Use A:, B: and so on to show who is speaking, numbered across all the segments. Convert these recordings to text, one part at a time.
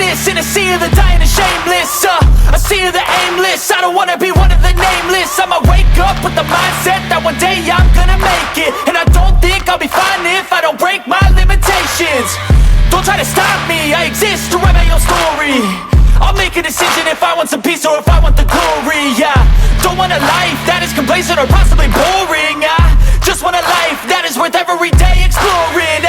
A: this in a sea of the dying and shameless, a sea of the aimless. I don't wanna be one of the nameless. I'ma wake up with the mindset that one day I'm gonna make it. And I don't think I'll be fine if I don't break my limitations. Don't try to stop me, I exist to write my own story. I'll make a decision if I want some peace or if I want the glory. Yeah, don't want a life that is complacent or possibly boring. I just want a life that is worth every day exploring.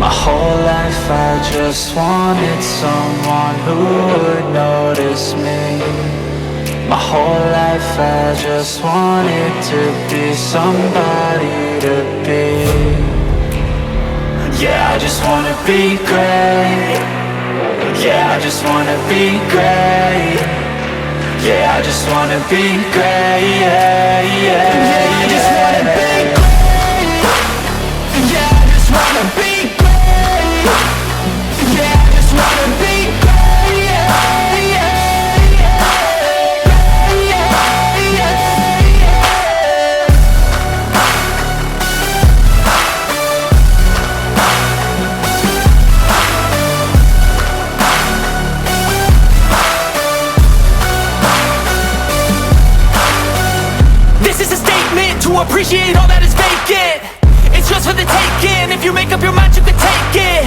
B: My whole life I just wanted someone who would notice me. My whole life I just wanted to be somebody to be. Yeah, I just wanna be great. Yeah, I just wanna be great. Yeah, I just wanna be great. Yeah, yeah, yeah, I just wanna be great. Yeah, I just wanna be great. Yeah, I just wanna be great. Yeah, yeah, yeah, yeah, yeah, yeah.
A: This is a statement to appreciate all that is vacant. It's just for the taking. If you make up your mind, you can take it.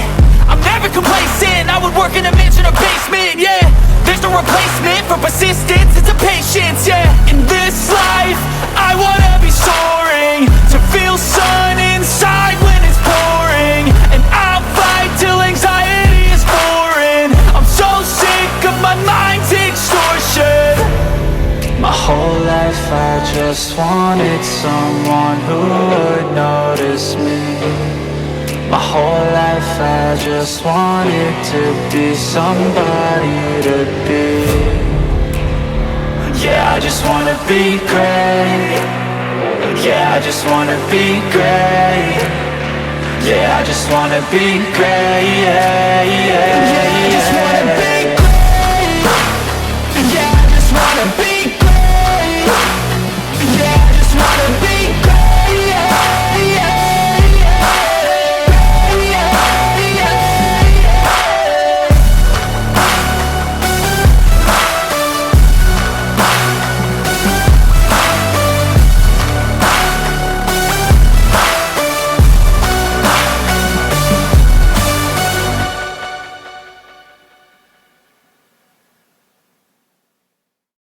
A: I'm never complacent. I would work in a mansion or basement. Yeah, there's no replacement for persistence. It's a patience. Yeah, in this life, I wanna be soaring, to feel sun inside when it's pouring. And I'll fight till anxiety is foreign. I'm so sick of my mind's extortion.
B: My whole life I just wanted someone who would notice me. My whole life I just wanted to be somebody to be. Yeah, I just wanna be great. Yeah, I just wanna be great. Yeah, I just wanna be great. Yeah, yeah, yeah.